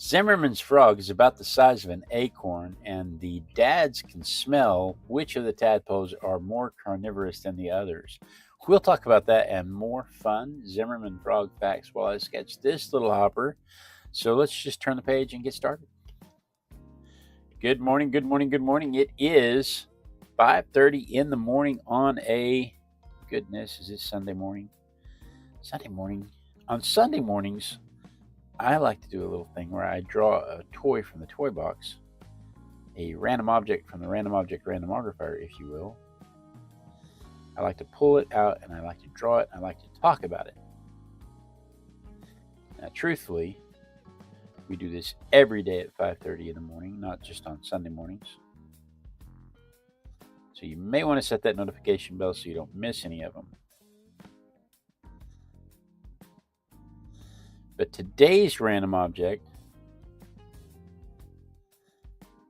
Zimmerman's frog is about the size of an acorn, and the dads can smell which of the tadpoles are more carnivorous than the others. We'll talk about that and more fun Zimmerman frog facts while I sketch this little hopper. So let's just turn the page and get started. Good morning, good morning, good morning. It is 5:30 in the morning on a, goodness, is it Sunday morning? Sunday morning. On Sunday mornings, I like to do a little thing where I draw a toy from the toy box, a random object from the Random Object Randomogrifier, if you will. I like to pull it out and I like to draw it and I like to talk about it. Now, truthfully, we do this every day at 5:30 in the morning, not just on Sunday mornings. So you may want to set that notification bell so you don't miss any of them. But today's random object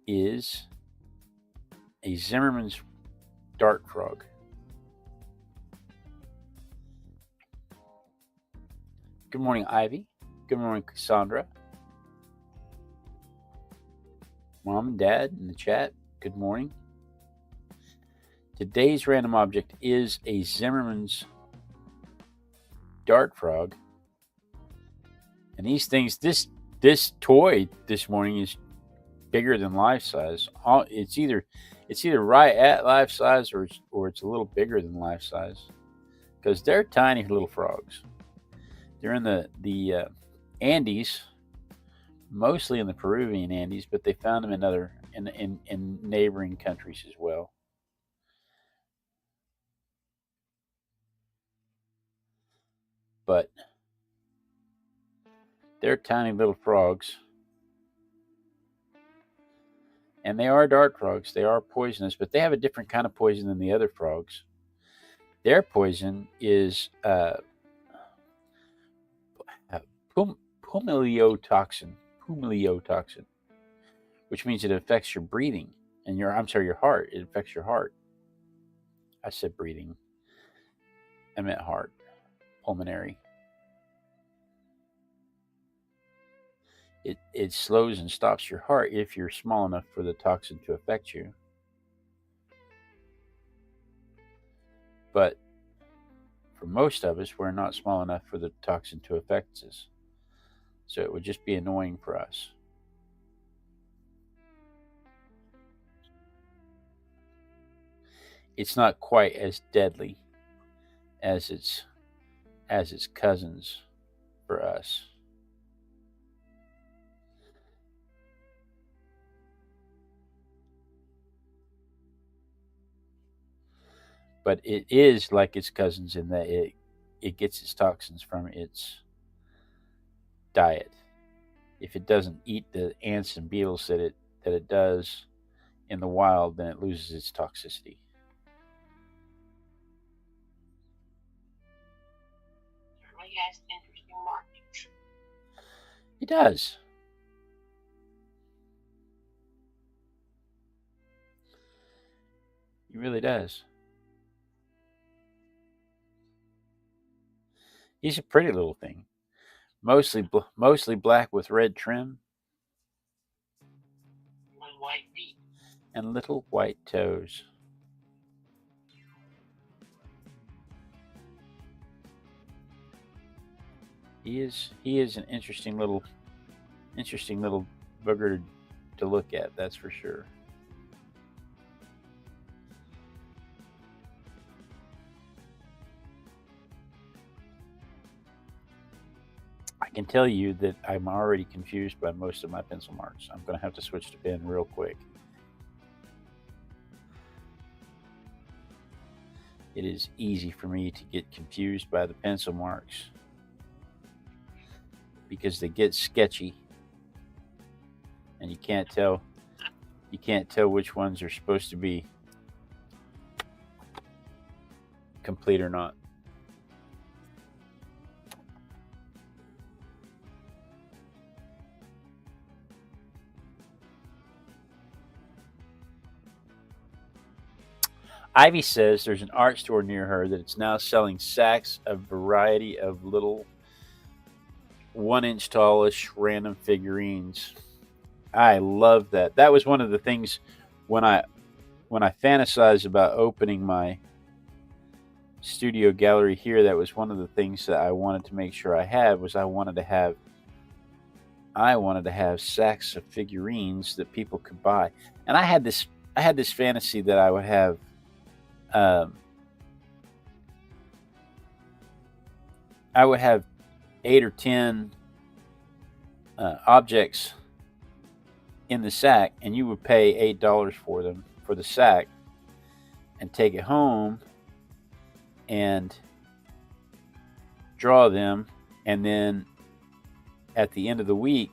is a Zimmerman's dart frog. Good morning, Ivy. Good morning, Cassandra. Mom and Dad in the chat, good morning. Today's random object is a Zimmerman's dart frog. And these things, this toy this morning is bigger than life size. It's either right at life size or it's a little bigger than life size, because they're tiny little frogs. They're in the Andes, mostly in the Peruvian Andes, but they found them in neighboring countries as well. But they're tiny little frogs. And they are dart frogs. They are poisonous, but they have a different kind of poison than the other frogs. Their poison is pumiliotoxin, which means it affects your breathing and your heart. It affects your heart. I said breathing. I meant heart, pulmonary. It slows and stops your heart if you're small enough for the toxin to affect you. But for most of us, we're not small enough for the toxin to affect us. So it would just be annoying for us. It's not quite as deadly as its cousins for us. But it is like its cousins in that it gets its toxins from its diet. If it doesn't eat the ants and beetles that it does in the wild, then it loses its toxicity. Certainly has interesting markings. It does. It really does. He's a pretty little thing, mostly black with red trim And white feet. and little white toes. He is an interesting little booger to look at, that's for sure. I can tell you that I'm already confused by most of my pencil marks. I'm going to have to switch to pen real quick. It is easy for me to get confused by the pencil marks because they get sketchy and you can't tell which ones are supposed to be complete or not. Ivy says there's an art store near her that it's now selling sacks of variety of little 1-inch tallish random figurines. I love that. That was one of the things when I fantasized about opening my studio gallery here. That was one of the things that I wanted to make sure I had. Was I wanted to have sacks of figurines that people could buy, and I had this fantasy that I would have. I would have 8 or 10 objects in the sack, and you would pay $8 for them for the sack, and take it home and draw them, and then at the end of the week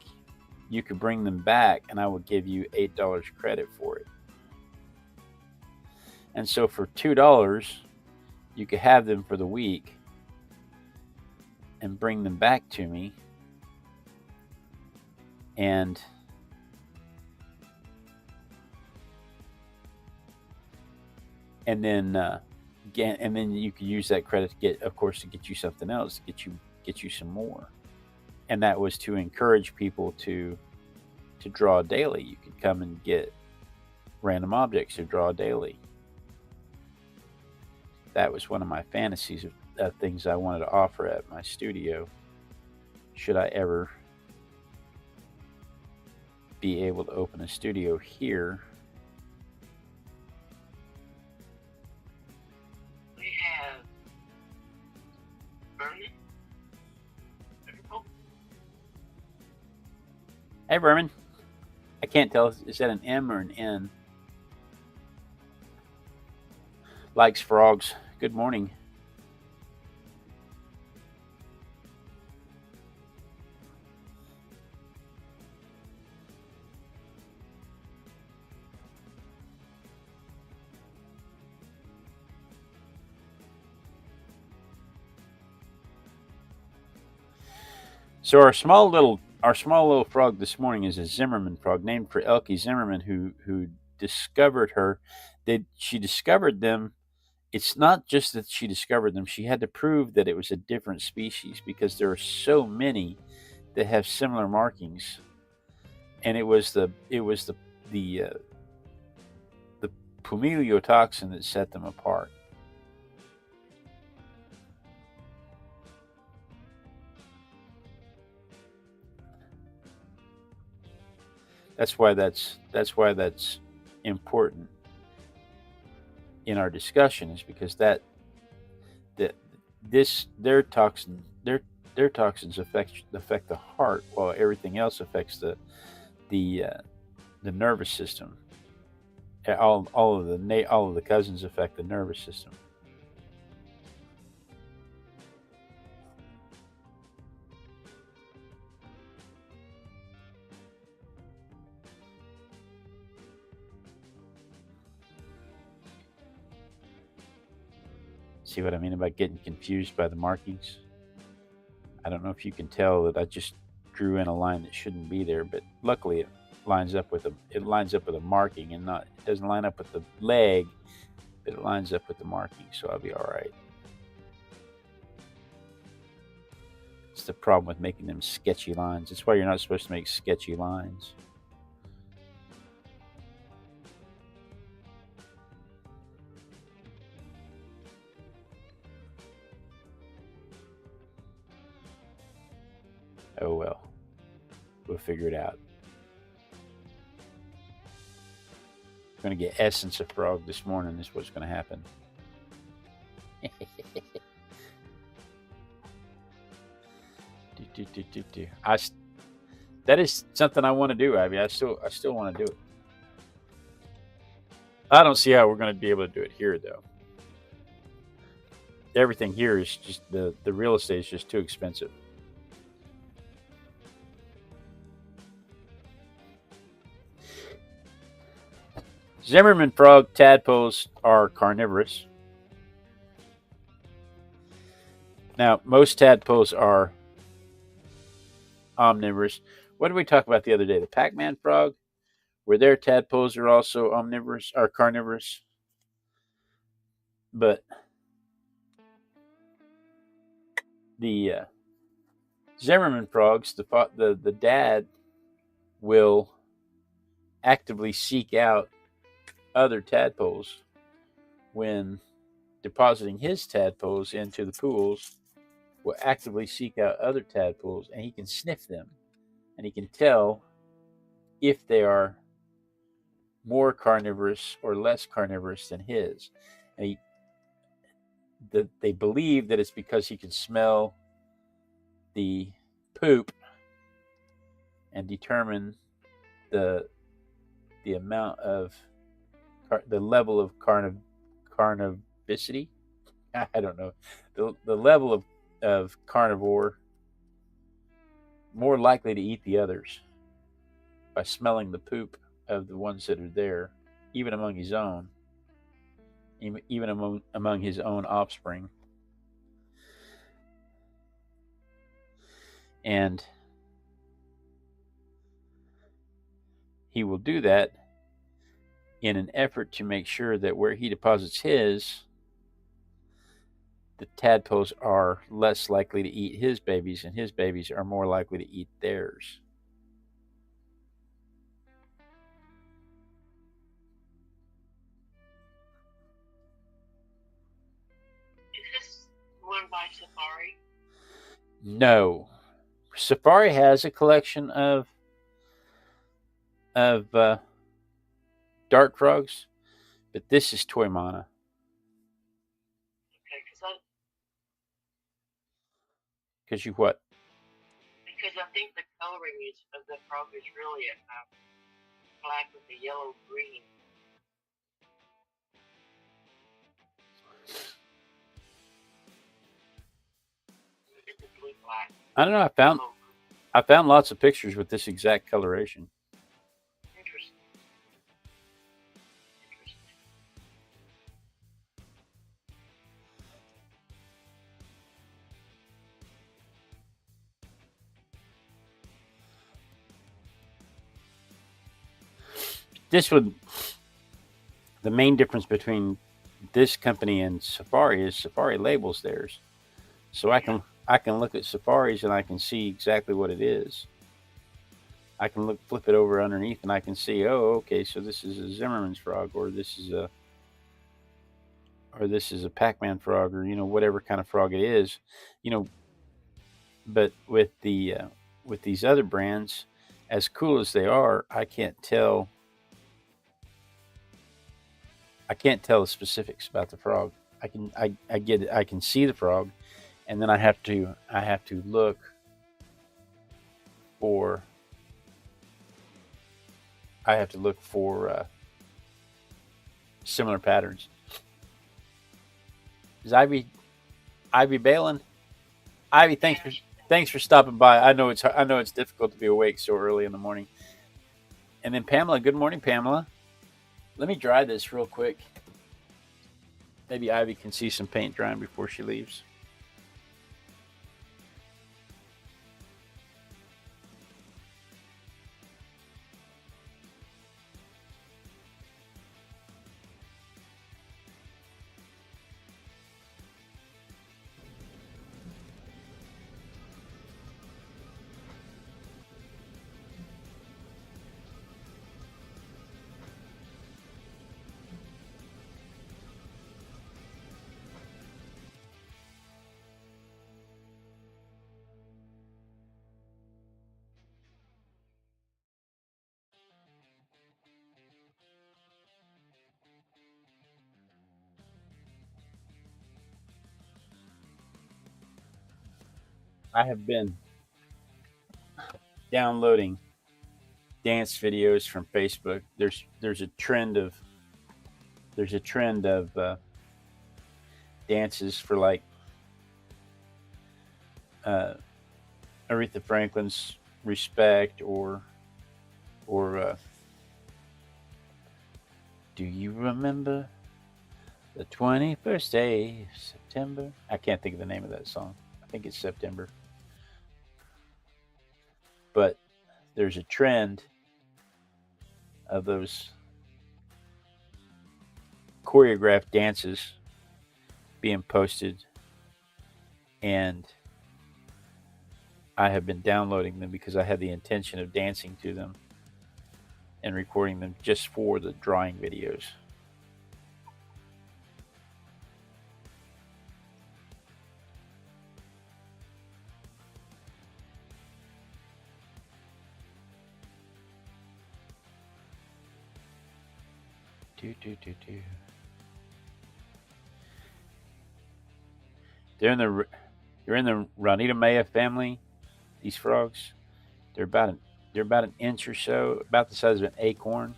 you could bring them back, and I would give you $8 credit for it. And so for $2, you could have them for the week and bring them back to me, and then you could use that credit to get you something else, to get you some more. And that was to encourage people to draw daily. You could come and get random objects to draw daily. That was one of my fantasies of things I wanted to offer at my studio, should I ever be able to open a studio here. We have Vernon. Hey, Vermin. I can't tell. Is that an M or an N? Likes frogs. Good morning. So our small little frog this morning is a Zimmerman frog, named for Elke Zimmerman, who discovered her. She discovered them. It's not just that she discovered them; she had to prove that it was a different species, because there are so many that have similar markings, and it was the pumiliotoxin that set them apart. That's why that's important in our discussion, is because their toxins affect the heart, while everything else affects the nervous system. All of the cousins affect the nervous system. See what I mean about getting confused by the markings? I don't know if you can tell that I just drew in a line that shouldn't be there, but luckily it lines up with a marking, and it doesn't line up with the leg, but it lines up with the marking, so I'll be all right. It's the problem with making them sketchy lines. That's why you're not supposed to make sketchy lines. Oh well, we'll figure it out. We're going to get essence of frog this morning. Is what's going to happen. That is something I want to do, Abby. I still want to do it. I don't see how we're going to be able to do it here, though. Everything here is just the real estate is just too expensive. Zimmerman frog tadpoles are carnivorous. Now, most tadpoles are omnivorous. What did we talk about the other day? The Pac-Man frog, where their tadpoles are also omnivorous, or carnivorous. But the Zimmerman frogs, the dad will actively seek out other tadpoles when depositing his tadpoles into the pools, will actively seek out other tadpoles, and he can sniff them, and he can tell if they are more carnivorous or less carnivorous than his. And they believe that it's because he can smell the poop and determine the the amount of the level of carnivority. I don't know, the level of carnivore more likely to eat the others by smelling the poop of the ones that are there, even among his own, even among his own offspring. And he will do that in an effort to make sure that where he deposits his, the tadpoles are less likely to eat his babies, and his babies are more likely to eat theirs. Is this one by Safari? No, Safari has a collection of dart frogs, but this is Toy Mana. Okay, Because you what? because I think the coloring of the frog is really black with the yellow green. It's a blue black. I don't know. I found lots of pictures with this exact coloration. Interesting. This would the main difference between this company and Safari is Safari labels theirs, so I can look at Safari's and I can see exactly what it is. I can flip it over underneath, and I can see, oh, okay, so this is a Zimmerman's frog, or this is a Pac-Man frog, or whatever kind of frog it is, you know. But with these other brands, as cool as they are, I can't tell. I can't tell the specifics about the frog. I get it. I can see the frog, and then I have to look for similar patterns. Is Ivy Balin? Ivy, thanks for stopping by. I know it's difficult to be awake so early in the morning. And then Pamela, good morning, Pamela. Let me dry this real quick. Maybe Ivy can see some paint drying before she leaves. I have been downloading dance videos from Facebook. There's a trend of dances for like uh, Aretha Franklin's "Respect" or "Do You Remember the 21st Day of September?" I can't think of the name of that song. I think it's September. But there's a trend of those choreographed dances being posted, and I have been downloading them because I had the intention of dancing to them and recording them just for the drawing videos. They're in the Ranidomea family. These frogs, they're about an inch or so, about the size of an acorn.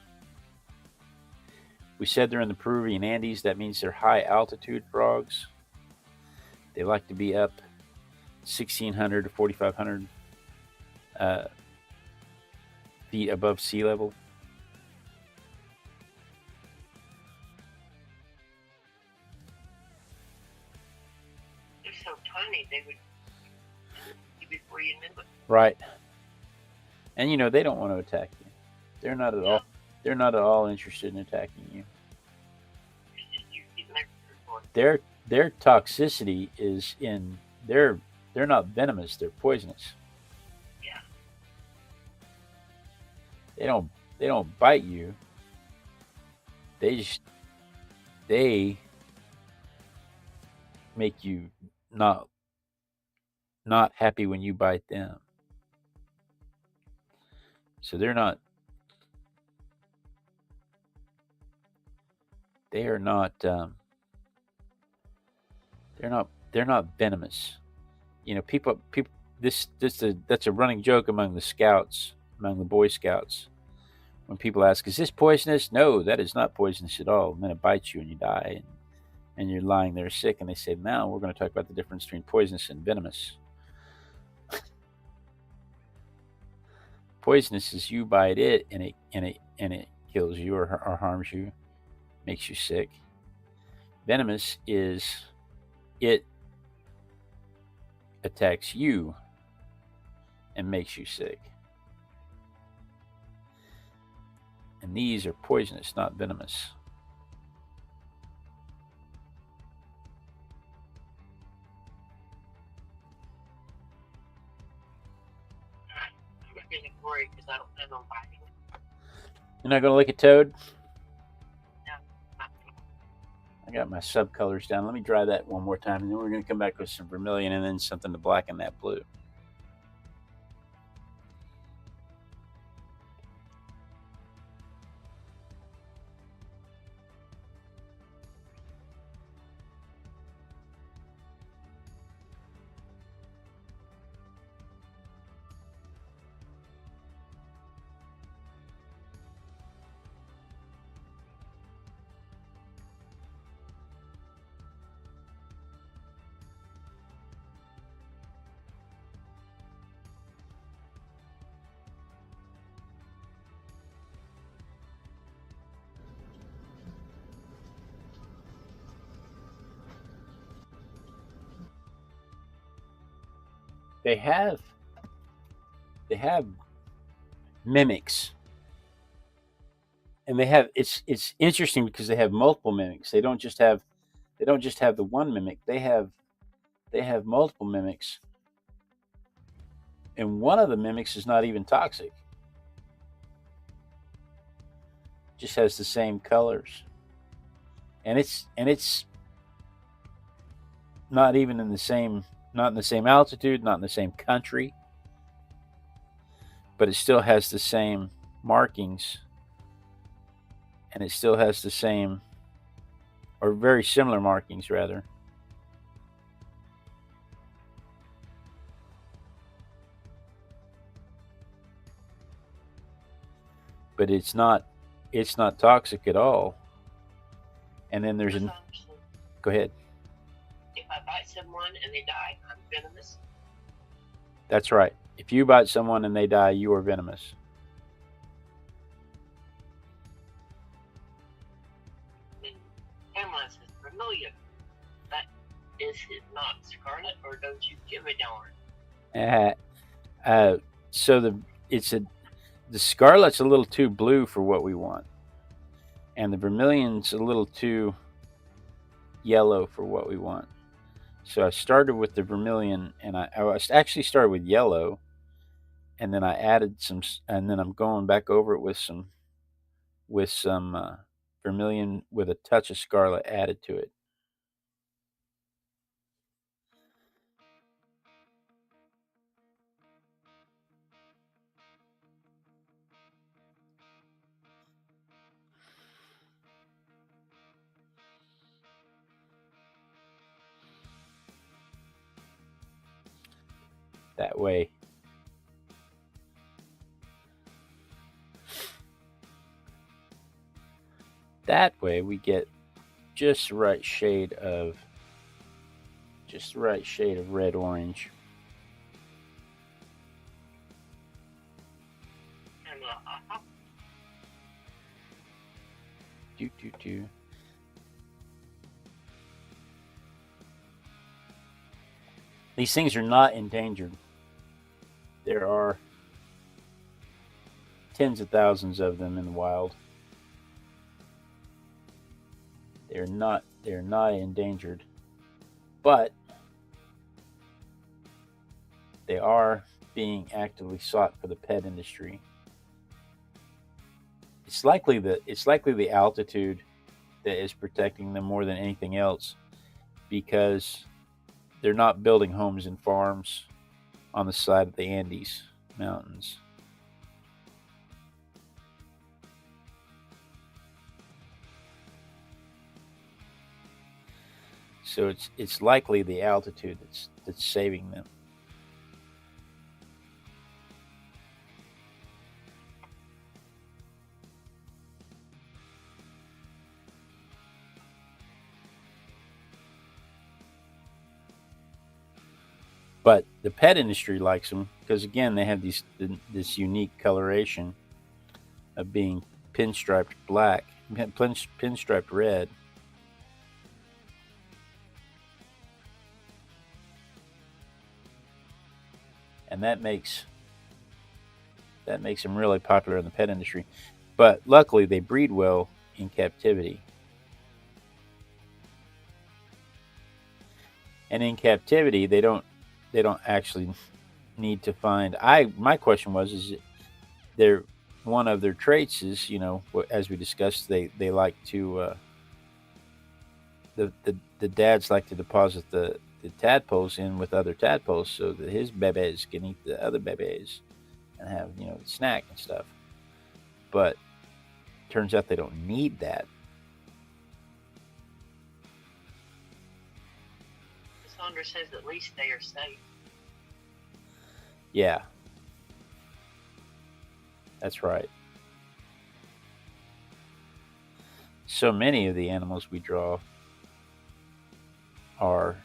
We said they're in the Peruvian Andes. That means they're high altitude frogs. They like to be up 1,600 to 4,500 feet above sea level. They're so tiny, they would before you knew it. Right. And they don't want to attack you. They're not at all. They're not at all interested in attacking you. Their toxicity is in they're not venomous. They're poisonous. Yeah. They don't bite you. They make you not happy when you bite them. So they're not venomous. People that's a running joke among the scouts, among the Boy Scouts. When people ask, "Is this poisonous?" No, that is not poisonous at all. And then it bites you and you die, and you're lying there sick. And they say, "Now we're going to talk about the difference between poisonous and venomous." Poisonous is you bite it and it kills you or harms you, makes you sick. Venomous is it attacks you and makes you sick. And these are poisonous, not venomous. I'm getting worried because I don't plan on biting it. You're not going to lick a toad? No, not I got my subcolors down. Let me dry that one more time, and then we're going to come back with some vermilion and then something to blacken that blue. They have mimics, and it's interesting because they have multiple mimics. They don't just have the one mimic. They have multiple mimics, and one of the mimics is not even toxic. Just has the same colors, and it's not even in the same altitude, not in the same country, but it still has the same markings, and it still has the same or very similar markings rather. But it's not toxic at all. And then there's go ahead. If I bite someone and they die, I'm venomous. That's right. If you bite someone and they die, you are venomous. And Pamela says, "Vermilion, that is it not scarlet, or don't you give a darn?" So the scarlet's a little too blue for what we want, and the vermilion's a little too yellow for what we want. So I started with the vermilion, and I actually started with yellow, and then I added some, and then I'm going back over it with some vermilion with a touch of scarlet added to it. That way. That way we get just the right shade of red orange. And Do. These things are not endangered. There are tens of thousands of them in the wild. They're not endangered, but they are being actively sought for the pet industry. It's likely the altitude that is protecting them more than anything else, because they're not building homes and farms on the side of the Andes mountains. So it's likely the altitude that's saving them. But the pet industry likes them because, again, they have this unique coloration of being pinstriped black, pinstriped red. And that makes them really popular in the pet industry. But luckily, they breed well in captivity. And in captivity, they don't actually need to find. My question was, is it they're one of their traits is, as we discussed, they like to the dads like to deposit the tadpoles in with other tadpoles so that his bebes can eat the other bebes and have snack and stuff. But turns out they don't need that. Sandra says at least they are safe. Yeah, that's right. So many of the animals we draw are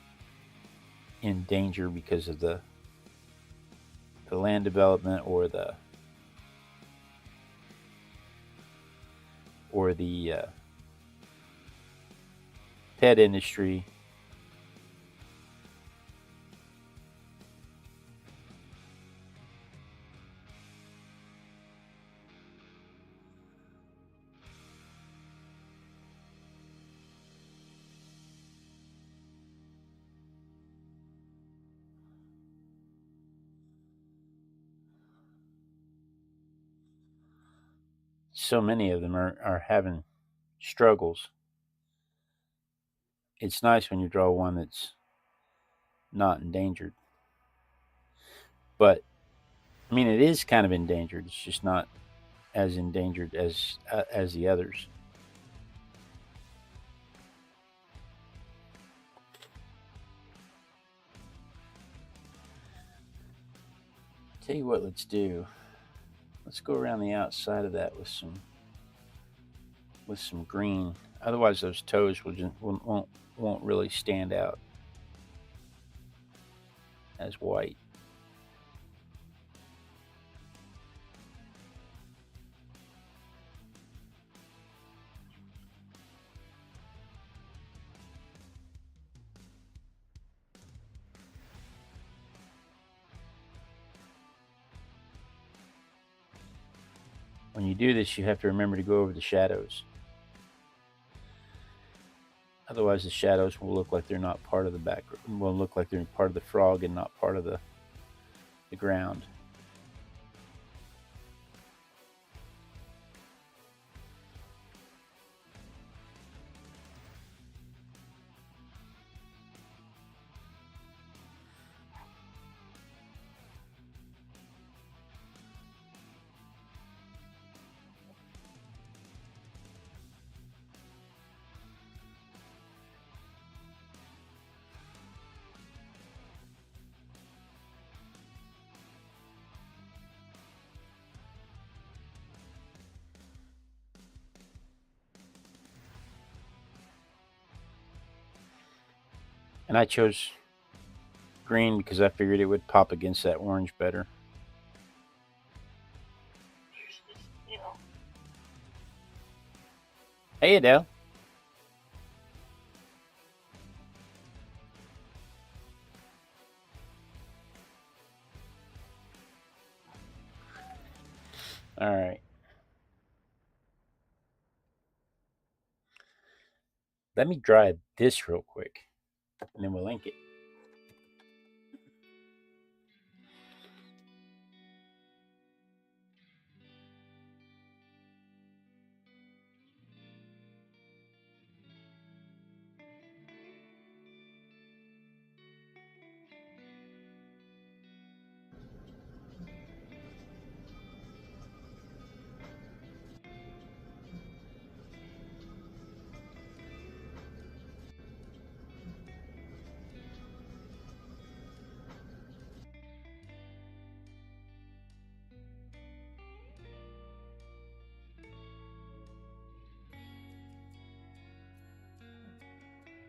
in danger because of the land development or the pet industry. So many of them are having struggles. It's nice when you draw one that's not endangered. But I mean, it is kind of endangered. It's just not as endangered as the others. Tell you what, let's do. Let's go around the outside of that with some green. Otherwise, those toes won't really stand out as white. When you do this, you have to remember to go over the shadows. Otherwise, the shadows will look like they're not part of the background. Will look like they're part of the frog and not part of the ground. And I chose green because I figured it would pop against that orange better. Here's this hill. Hey, Adele. All right. Let me dry this real quick, and then we'll link it.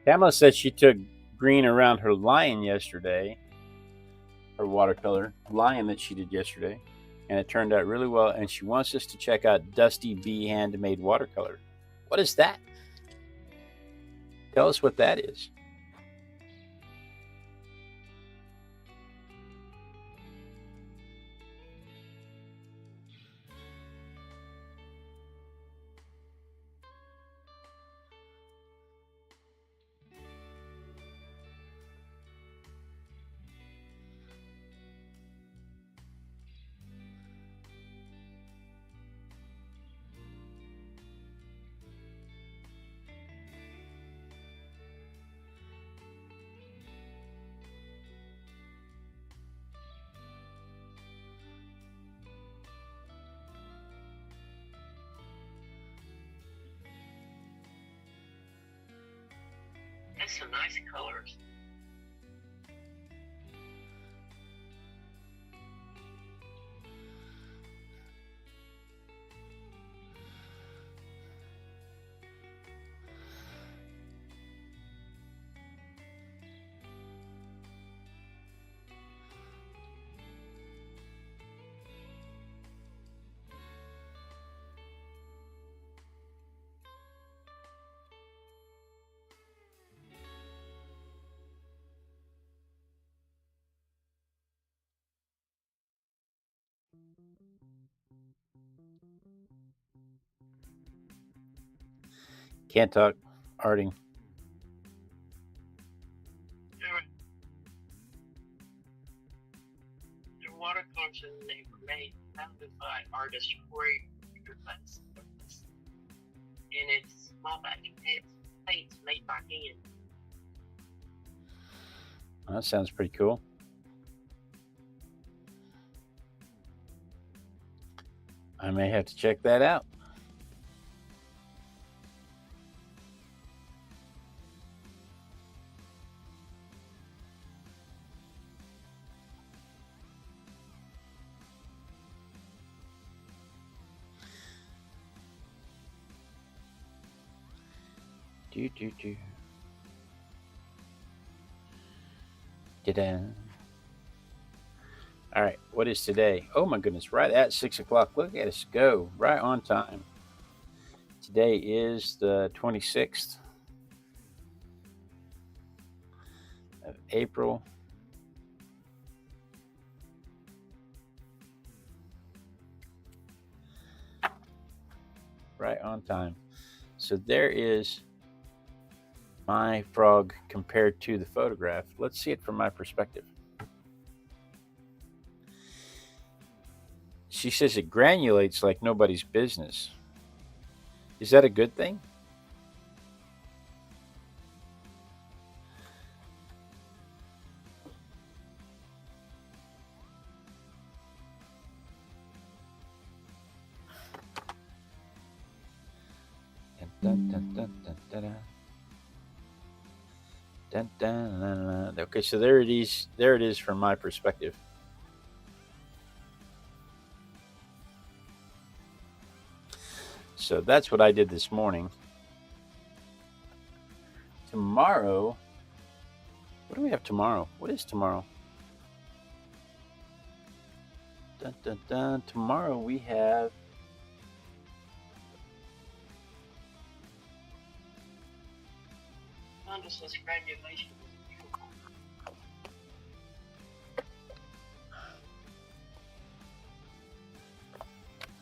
Pamela said she took green around her lion yesterday, her watercolor lion that she did yesterday, and it turned out really well. And she wants us to check out Dusty B Handmade Watercolor. What is that? Tell us what that is. That's some nice colors. Can't talk, Arting. The watercolors and they were made founded by artist Corey Butts. And it's small batch paints made by hand. Well, that sounds pretty cool. I may have to check that out. Do. Da-da. All right, what is today? Oh my goodness, right at 6 o'clock. Look at us go, right on time. Today is the 26th of April. Right on time. So there is my frog compared to the photograph. Let's see it from my perspective. She says it granulates like nobody's business. Is that a good thing? Dun, dun, dun, dun, dun, dun. Dun, dun, dun, dun. Okay, so there it is. There it is from my perspective. So that's what I did this morning. Tomorrow, what do we have tomorrow? What is tomorrow? Dun, dun, dun. Tomorrow we have This granulation is beautiful.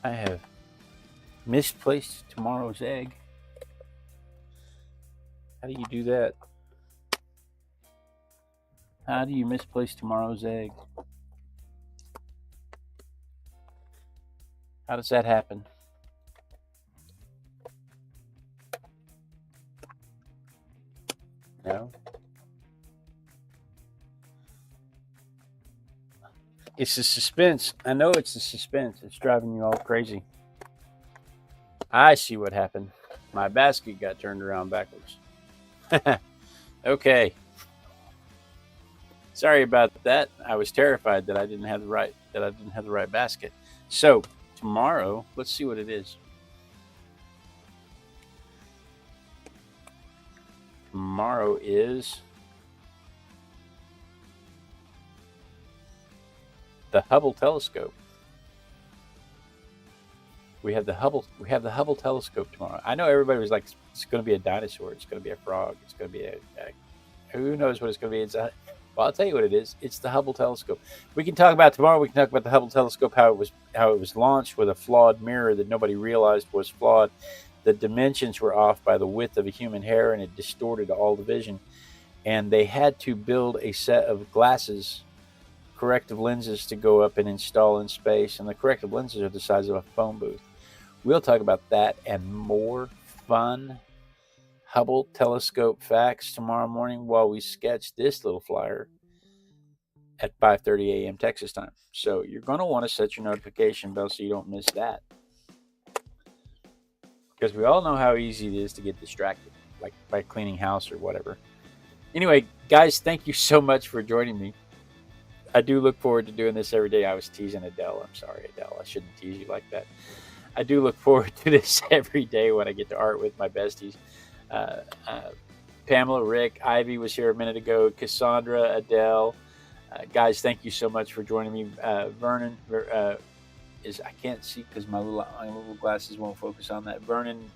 I have misplaced tomorrow's egg. How do you do that? How do you misplace tomorrow's egg? How does that happen? No. It's the suspense. I know it's the suspense. It's driving you all crazy. I see what happened. My basket got turned around backwards. Okay. Sorry about that. I was terrified that I didn't have the right basket. So tomorrow, let's see what it is. Tomorrow is the Hubble telescope. We have the Hubble telescope tomorrow. I know everybody was like, it's going to be a dinosaur. It's going to be a frog. It's going to be a who knows what it's going to be. Well, I'll tell you what it is. It's the Hubble telescope. We can talk about tomorrow. We can talk about the Hubble telescope, how it was launched with a flawed mirror that nobody realized was flawed. The dimensions were off by the width of a human hair, and it distorted all the vision. And they had to build a set of glasses, corrective lenses, to go up and install in space. And the corrective lenses are the size of a phone booth. We'll talk about that and more fun Hubble telescope facts tomorrow morning while we sketch this little flyer at 5:30 a.m. Texas time. So you're going to want to set your notification bell so you don't miss that. Because we all know how easy it is to get distracted, like by cleaning house or whatever. Anyway, guys, thank you so much for joining me. I do look forward to doing this every day. I was teasing Adele. I'm sorry, Adele. I shouldn't tease you like that. I do look forward to this every day when I get to art with my besties. Pamela, Rick, Ivy was here a minute ago. Cassandra, Adele. Guys, thank you so much for joining me. Vernon is, I can't see because my little glasses won't focus on that. Vernon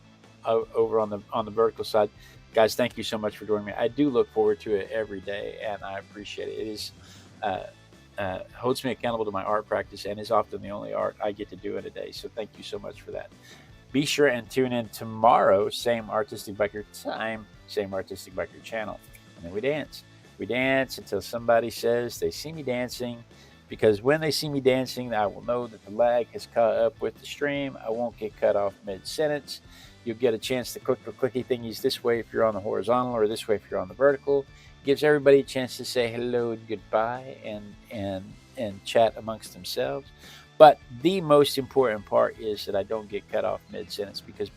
over on the vertical side. Guys, thank you so much for joining me. I do look forward to it every day, and I appreciate it. It is holds me accountable to my art practice and is often the only art I get to do in a day. So thank you so much for that. Be sure and tune in tomorrow, same Artistic Biker time, same Artistic Biker channel. And then we dance. We dance until somebody says they see me dancing, because when they see me dancing, I will know that the lag has caught up with the stream. I won't get cut off mid-sentence. You'll get a chance to click the clicky thingies this way if you're on the horizontal, or this way if you're on the vertical. Gives everybody a chance to say hello and goodbye and chat amongst themselves. But the most important part is that I don't get cut off mid-sentence, because